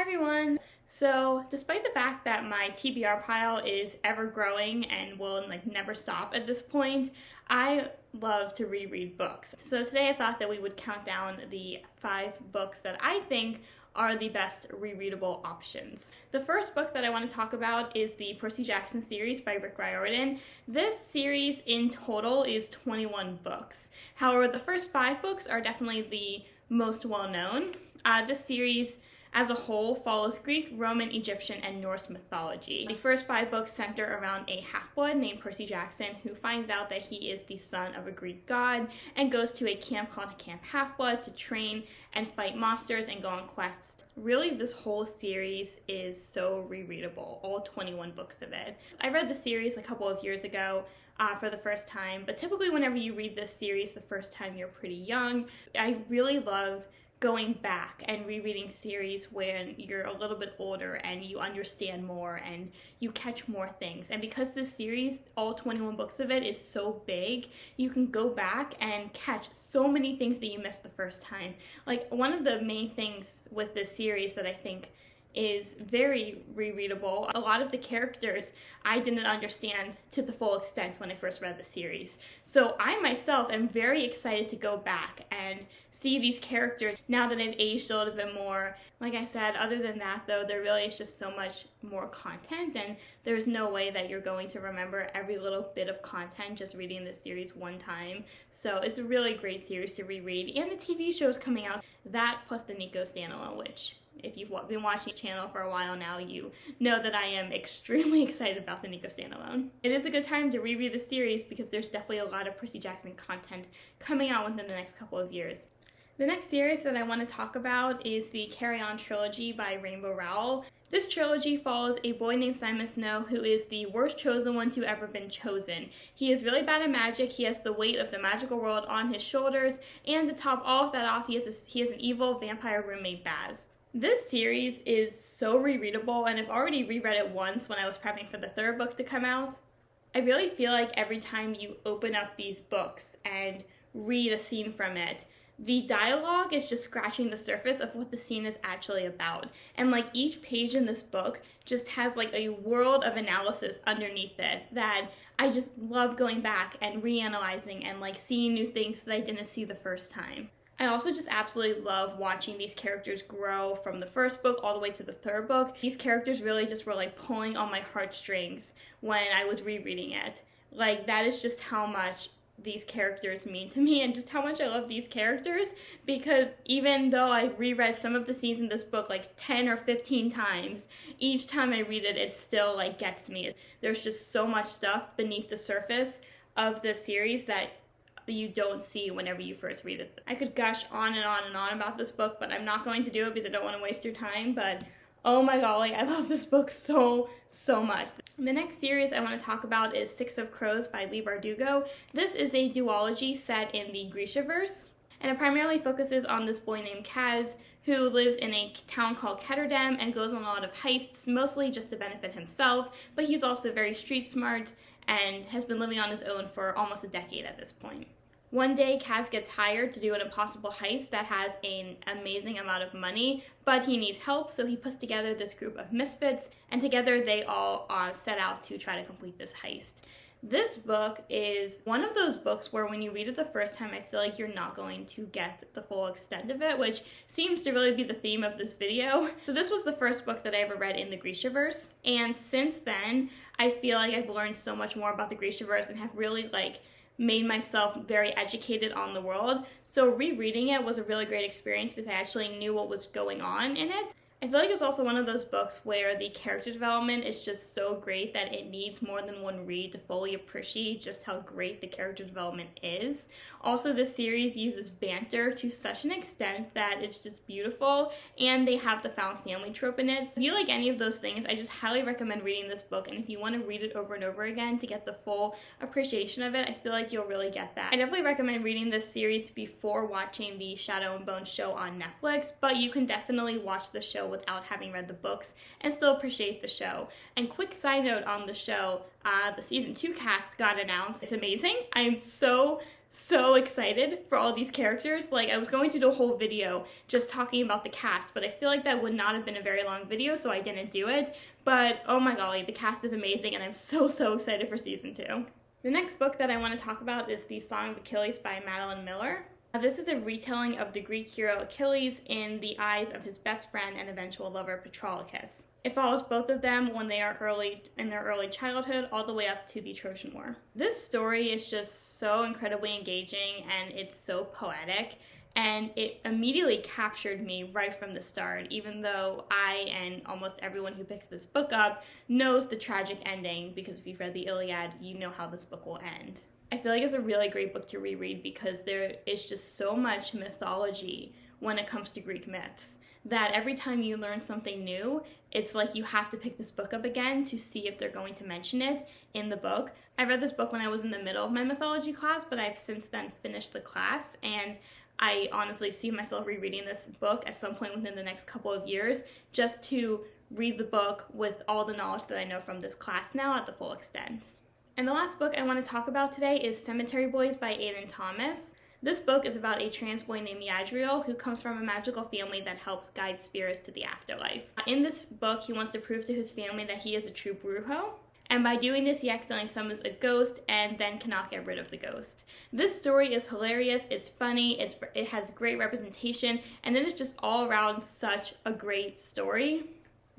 everyone! So, despite the fact that my TBR pile is ever growing and will never stop at this point, I love to reread books. So today I thought that we would count down the 5 books that I think are the best rereadable options. The first book that I want to talk about is the Percy Jackson series by Reread. This series in total is 21 books. However, the first 5 books are definitely the most well-known. This series as a whole follows Greek, Roman, Egyptian, and Norse mythology. The first 5 books center around a half-blood named Percy Jackson who finds out that he is the son of a Greek god and goes to a camp called Camp Half-Blood to train and fight monsters and go on quests. Really, this whole series is so rereadable, all 21 books of it. I read the series a couple of years ago for the first time, but typically whenever you read this series the first time you're pretty young. I really love going back and rereading series when you're a little bit older and you understand more and you catch more things. And because this series, all 21 books of it, is so big, you can go back and catch so many things that you missed the first time. Like, one of the main things with this series that I think is very rereadable, a lot of the characters I didn't understand to the full extent when I first read the series. So I myself am very excited to go back and see these characters now that I've aged a little bit more. Like I said, other than that though, there really is just so much more content, and there's no way that you're going to remember every little bit of content just reading this series one time. So it's a really great series to reread, and the TV show is coming out. That plus the Nico standalone, which if you've been watching the channel for a while now, you know that I am extremely excited about the Nico standalone. It is a good time to reread the series because there's definitely a lot of Percy Jackson content coming out within the next couple of years. The next series that I want to talk about is the Carry On trilogy by Rainbow Rowell. This trilogy follows a boy named Simon Snow who is the worst chosen one to ever been chosen. He is really bad at magic, he has the weight of the magical world on his shoulders, and to top all of that off, he has an evil vampire roommate, Baz. This series is so rereadable, and I've already reread it once when I was prepping for the 3rd book to come out. I really feel like every time you open up these books and read a scene from it, the dialogue is just scratching the surface of what the scene is actually about. And each page in this book just has a world of analysis underneath it that I just love going back and reanalyzing and seeing new things that I didn't see the first time. I also just absolutely love watching these characters grow from the 1st book all the way to the 3rd book. These characters really just were pulling on my heartstrings when I was rereading it. That is just how much these characters mean to me and just how much I love these characters, because even though I reread some of the scenes in this book 10 or 15 times, each time I read it, it still gets me. There's just so much stuff beneath the surface of this series that you don't see whenever you first read it. I could gush on and on and on about this book, but I'm not going to do it because I don't want to waste your time, but oh my golly, I love this book so much. The next series I want to talk about is 6 of Crows by Leigh Bardugo. This is a duology set in the Grishaverse, and it primarily focuses on this boy named Kaz who lives in a town called Ketterdam and goes on a lot of heists, mostly just to benefit himself, but he's also very street smart and has been living on his own for almost a decade at this point. One day, Kaz gets hired to do an impossible heist that has an amazing amount of money, but he needs help, so he puts together this group of misfits, and together they all set out to try to complete this heist. This book is one of those books where when you read it the first time, I feel like you're not going to get the full extent of it, which seems to really be the theme of this video. So this was the first book that I ever read in the Grishaverse, and since then, I feel like I've learned so much more about the Grishaverse and have really made myself very educated on the world. So rereading it was a really great experience because I actually knew what was going on in it. I feel like it's also one of those books where the character development is just so great that it needs more than one read to fully appreciate just how great the character development is. Also, this series uses banter to such an extent that it's just beautiful, and they have the found family trope in it. So if you like any of those things, I just highly recommend reading this book, and if you want to read it over and over again to get the full appreciation of it, I feel like you'll really get that. I definitely recommend reading this series before watching the Shadow and Bone show on Netflix, but you can definitely watch the show without having read the books and still appreciate the show. And quick side note on the show, the season 2 cast got announced. It's amazing. I'm so so excited for all these characters. Like, I was going to do a whole video just talking about the cast, but I feel like that would not have been a very long video, so I didn't do it. But oh my golly, the cast is amazing, and I'm so excited for season 2. The next book that I want to talk about is the Song of Achilles by Madeline Miller. This is a retelling of the Greek hero Achilles in the eyes of his best friend and eventual lover Patroclus. It follows both of them when they are in their early childhood all the way up to the Trojan War. This story is just so incredibly engaging, and it's so poetic, and it immediately captured me right from the start, even though I and almost everyone who picks this book up knows the tragic ending, because if you've read the Iliad, you know how this book will end. I feel like it's a really great book to reread because there is just so much mythology when it comes to Greek myths that every time you learn something new, it's like you have to pick this book up again to see if they're going to mention it in the book. I read this book when I was in the middle of my mythology class, but I've since then finished the class, and I honestly see myself rereading this book at some point within the next couple of years just to read the book with all the knowledge that I know from this class now at the full extent. And the last book I want to talk about today is Cemetery Boys by Aidan Thomas. This book is about a trans boy named Yadriel who comes from a magical family that helps guide spirits to the afterlife. In this book, he wants to prove to his family that he is a true brujo, and by doing this, he accidentally summons a ghost and then cannot get rid of the ghost. This story is hilarious, it's funny, it has great representation, and it is just all around such a great story.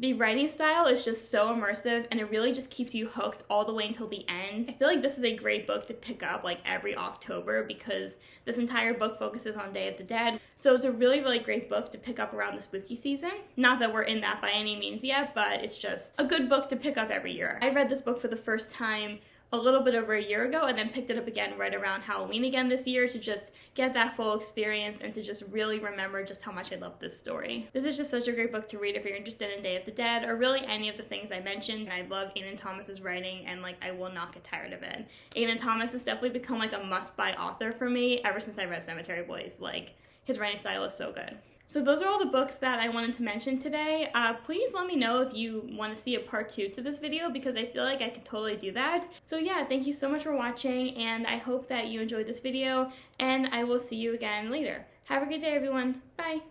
The writing style is just so immersive, and it really just keeps you hooked all the way until the end. I feel like this is a great book to pick up like every October because this entire book focuses on Day of the Dead. So it's a really great book to pick up around the spooky season. Not that we're in that by any means yet, but it's just a good book to pick up every year. I read this book for the first time a little bit over a year ago and then picked it up again right around Halloween again this year to just get that full experience and to just really remember just how much I love this story. This is just such a great book to read if you're interested in Day of the Dead or really any of the things I mentioned. I love Aidan Thomas's writing, and like I will not get tired of it. Aidan Thomas has definitely become like a must-buy author for me ever since I read Cemetery Boys. Like, his writing style is so good. So those are all the books that I wanted to mention today. Please let me know if you want to see a part 2 to this video because I feel like I could totally do that. So yeah, thank you so much for watching, and I hope that you enjoyed this video, and I will see you again later. Have a good day, everyone. Bye!